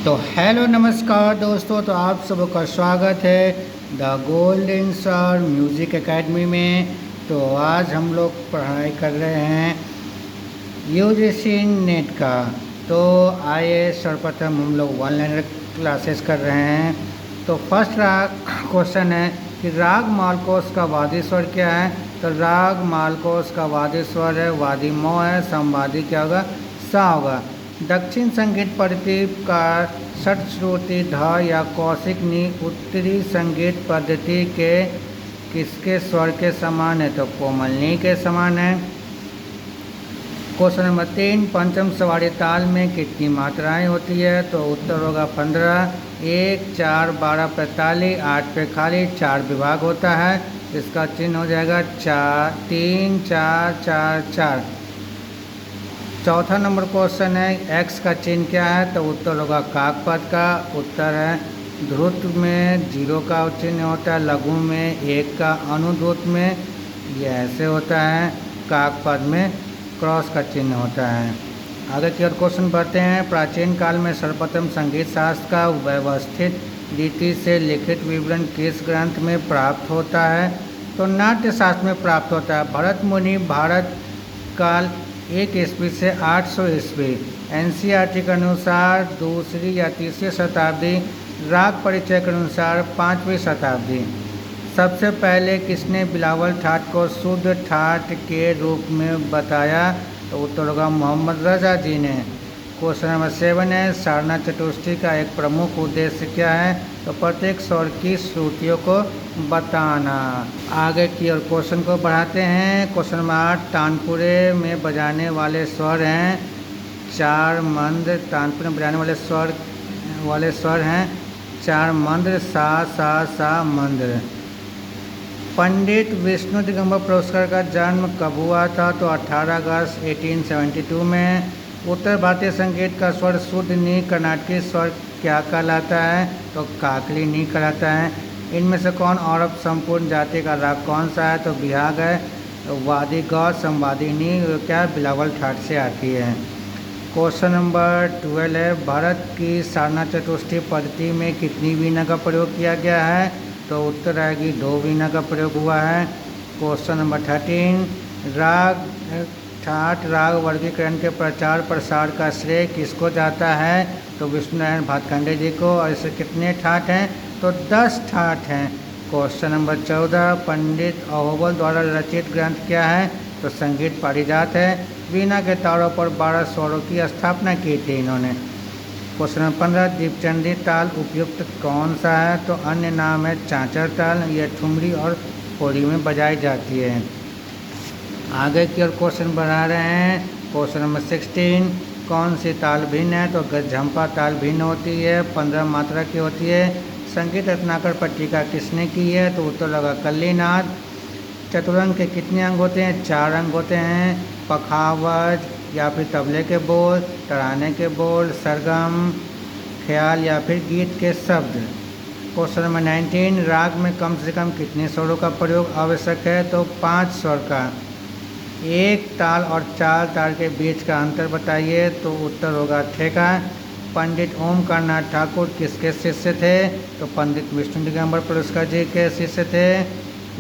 तो हेलो नमस्कार दोस्तों, तो आप सबका स्वागत है the golden star music academy में। तो आज हम लोग पढ़ाई कर रहे हैं यूजीसी नेट का। तो आइए सर्वप्रथम हम लोग वन लाइनर क्लासेस कर रहे हैं। तो फर्स्ट राग क्वेश्चन है कि राग मालकोस का वादी स्वर क्या है। तो राग मालकोस का वादी स्वर है वादी मो है, संवादी क्या होगा, सा होगा। दक्षिण संगीत पद्धति का षट्श्रुति ध या कौशिक नी उत्तरी संगीत पद्धति के किसके स्वर के समान है। तो कोमल नी के समान है। क्वेश्चन नंबर 3, पंचम सवारी ताल में कितनी मात्राएं होती है। तो उत्तर होगा 15। 1, 4, 12 पे ताली, 8 पे खाली, 4 विभाग होता है। इसका चिन्ह हो जाएगा 4, 3, 4, 4, 4। चौथा नंबर क्वेश्चन है एक्स का चिन्ह क्या है। तो उत्तर होगा काकपद का। उत्तर है ध्रुत में 0 का चिन्ह होता है, लघु में 1 का, अनुध्रुत में ये ऐसे होता है, काकपद में क्रॉस का चिन्ह होता है। आगे की ओर क्वेश्चन बढ़ते हैं। प्राचीन काल में सर्वप्रथम संगीत शास्त्र का व्यवस्थित रीति से लिखित विवरण किस ग्रंथ में प्राप्त होता है। तो नाट्य शास्त्र में प्राप्त होता है। भरत मुनि भारत काल 1 ईस्वी से 800 ईस्वी, एनसीईआरटी के अनुसार 2री या 3री शताब्दी, राग परिचय के अनुसार 5वीं शताब्दी। सबसे पहले किसने बिलावल ठाट को शुद्ध ठाट के रूप में बताया। तो उत्तर होगा मोहम्मद रजा जी ने। क्वेश्चन नंबर 7 है सारना चतुष्टय का एक प्रमुख उद्देश्य क्या है। तो प्रत्येक स्वर की श्रुतियों को बताना। आगे की ओर क्वेश्चन को बढ़ाते हैं। क्वेश्चन नंबर 8, तानपुरे में बजाने वाले स्वर हैं 4 मंद्र। तानपुरे में बजाने वाले स्वर हैं 4 मंद्र, सा सा सा मंद्र। पंडित विष्णु दिगंबर पुरस्कार का जन्म कब हुआ था। तो 18 अगस्त 1872 में। उत्तर भारतीय संगीत का स्वर शुद्ध नी कर्नाटकी स्वर क्या कहलाता है। तो काकली नी कहलाता है। इनमें से कौन औरत संपूर्ण जाति का राग कौन सा है। तो बिहाग है। वादी ग, संवादी नी क्या बिलावल ठाट से आती है। क्वेश्चन नंबर 12 है भारत की सारना चतुष्टय पद्धति में कितनी वीणा का प्रयोग किया गया है। तो उत्तर आएगी 2 वीणा का प्रयोग हुआ है। क्वेश्चन नंबर 13, राग ठाट राग वर्गीकरण के प्रचार प्रसार का श्रेय किसको जाता है। तो विष्णु नारायण भातखंडे जी को। और इससे कितने ठाट हैं। तो 10 ठाट हैं। क्वेश्चन नंबर 14, पंडित अहोबल द्वारा रचित ग्रंथ क्या है। तो संगीत पारिजात है। वीणा के तारों पर 12 स्वरों की स्थापना की थी इन्होंने। क्वेश्चन नंबर 15, दीपचंदी ताल उपयुक्त कौन सा है। तो अन्य नाम है चांचर ताल। यह ठुमरी और होरी में बजाई जाती है। आगे की ओर क्वेश्चन बढ़ा रहे हैं। क्वेश्चन नंबर 16, कौन सी ताल भिन्न है। तो गझम्पा ताल भिन्न होती है, 15 मात्रा की होती है। संगीत रत्नाकर पट्टिका किसने की है। तो उत्तर लगा कल्लीनाथ। चतुरंग के कितने अंग होते हैं। 4 अंग होते हैं। पखावज या फिर तबले के बोल, तराने के बोल, सरगम, ख्याल या फिर गीत के शब्द। क्वेश्चन नंबर 19, राग में कम से कम कितने स्वरों का प्रयोग आवश्यक है। तो 5 स्वर का। एक ताल और 4 ताल के बीच का अंतर बताइए। तो उत्तर होगा ठेका। पंडित ओमकारनाथ ठाकुर किसके शिष्य थे। तो पंडित विष्णु दिगंबर पुरस्कार जी के शिष्य थे।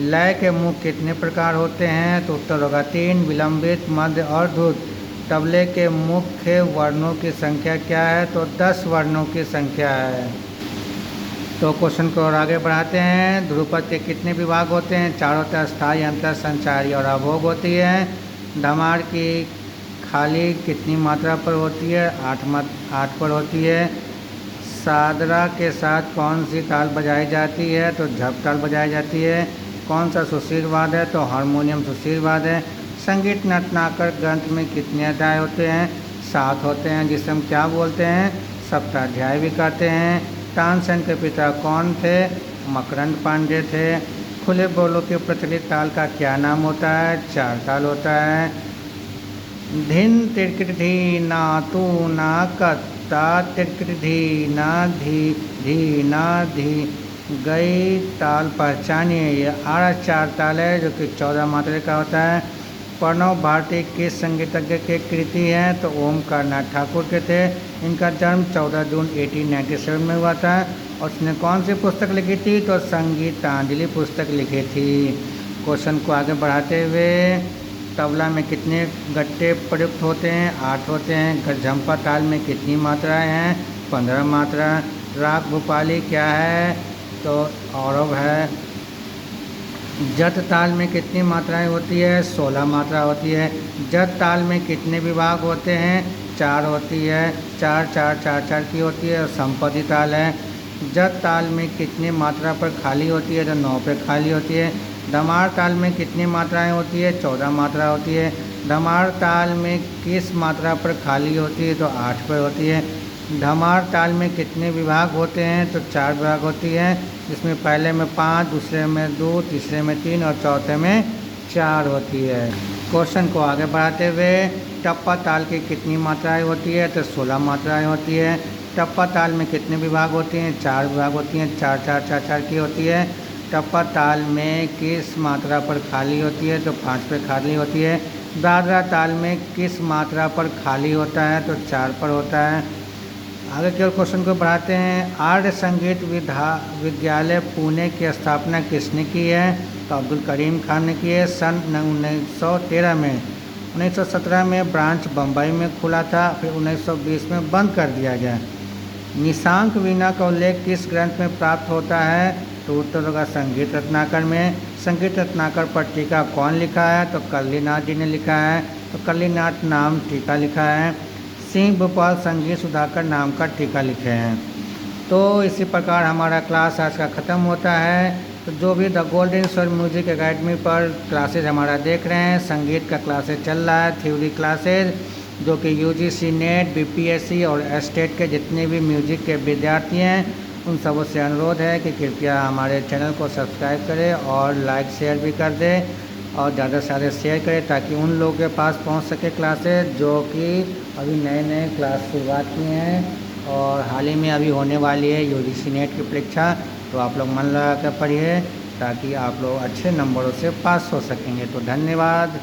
लय के मुख कितने प्रकार होते हैं। तो उत्तर होगा 3, विलंबित, मध्य और द्रुत। तबले के मुख्य वर्णों की संख्या क्या है। तो 10 वर्णों की संख्या है। तो क्वेश्चन को और आगे बढ़ाते हैं। ध्रुपद के कितने विभाग होते हैं। 4 होता है, स्थायी, अंतर, संचारी और अभोग होती है। धमार की खाली कितनी मात्रा पर होती है। 8 पर होती है। सादरा के साथ कौन सी ताल बजाई जाती है। तो झप ताल बजाई जाती है। कौन सा सुशीलवाद है। तो हारमोनियम सुशीलवाद है। संगीत रत्नाकर ग्रंथ में कितने अध्याय होते हैं। 7 होते हैं, जिसे हम क्या बोलते हैं, सप्ताध्याय भी कहते हैं। तानसेन के पिता कौन थे। मकरंद पांडे थे। खुले बोलों के प्रचलित ताल का क्या नाम होता है। 4 ताल होता है। धिन तिरकिट धी ना तू ना कत्ता तिरकिट धी ना धी ना धी गई ताल पहचानिए। ये 4 ताल है जो कि 14 मात्रा का होता है। प्रणव भारती किस संगीतज्ञ के कृति हैं? तो ओमकार नाथ ठाकुर के थे। इनका जन्म 14 जून 1897 में हुआ था। और उसने कौन सी पुस्तक लिखी थी? तो संगीतांजलि पुस्तक लिखी थी। क्वेश्चन को आगे बढ़ाते हुए, तबला में कितने गट्टे प्रयुक्त होते हैं? 8 होते हैं। झंपा ताल में कितनी मात्राएं हैं? 15 मात्रा। राग भूपाली क्या है? तो औरव है। जत ताल में कितनी मात्राएं होती है? 16 मात्रा होती है। जत ताल में कितने विभाग होते हैं? 4 होती है। 4 4 4 4 की होती है और संपत्ति ताल है। जत ताल में कितनी मात्रा पर खाली होती है? तो 9 पे खाली होती है। धमार ताल में कितनी मात्राएं होती है? 14 मात्रा होती है। धमार ताल में किस मात्रा पर खाली होती है? तो 8 पर होती है। धमार ताल में कितने विभाग होते हैं? तो 4 विभाग होती है, जिसमें पहले में 5, दूसरे में 2, तीसरे में 3 और चौथे में 4 होती है। क्वेश्चन को आगे बढ़ाते हुए, टप्पा ताल की कितनी मात्राएं होती है? तो 16 मात्राएं होती है। टप्पा ताल में कितने विभाग होते हैं? 4 विभाग होती हैं। 4 4 4 4 की होती है। टप्पा ताल में किस मात्रा पर खाली होती है? तो 5 पे खाली होती है। दादरा ताल में किस मात्रा पर खाली होता है? तो 4 पर होता है। आगे केवल क्वेश्चन को बढ़ाते हैं। आर्य संगीत विद्यालय पुणे की स्थापना किसने की है? तो अब्दुल करीम खान ने की है सन 1913 में। 1917 में ब्रांच बम्बई में खुला था, फिर 1920 में बंद कर दिया गया। निशांक वीणा का उल्लेख किस ग्रंथ में प्राप्त होता है? तो उत्तर होगा संगीत रत्नाकर में। संगीत रत्नाकर पर टीका कौन लिखा है? तो कल्लीनाथ जी ने लिखा है। तो कल्लीनाथ नाम टीका लिखा है। सिंह भोपाल संगीत सुधाकर नाम का टीका लिखे हैं। तो इसी प्रकार हमारा क्लास आज का ख़त्म होता है। तो जो भी द गोल्डन स्वर म्यूजिक एकेडमी पर क्लासेज हमारा देख रहे हैं, संगीत का क्लासेज चल रहा है, थ्योरी क्लासेज, जो कि यूजीसी नेट, बीपीएससी और स्टेट के जितने भी म्यूजिक के विद्यार्थी हैं, उन सबों से अनुरोध है कि कृपया हमारे चैनल को सब्सक्राइब करें और लाइक शेयर भी कर दें और ज़्यादा से ज़्यादा शेयर करें, ताकि उन लोगों के पास पहुंच सके क्लासेज जो कि अभी नए नए क्लास शुरुआत किए हैं और हाल ही में अभी होने वाली है यूजीसी नेट की परीक्षा। तो आप लोग मन लगा कर पढ़िए, ताकि आप लोग अच्छे नंबरों से पास हो सकेंगे। तो धन्यवाद।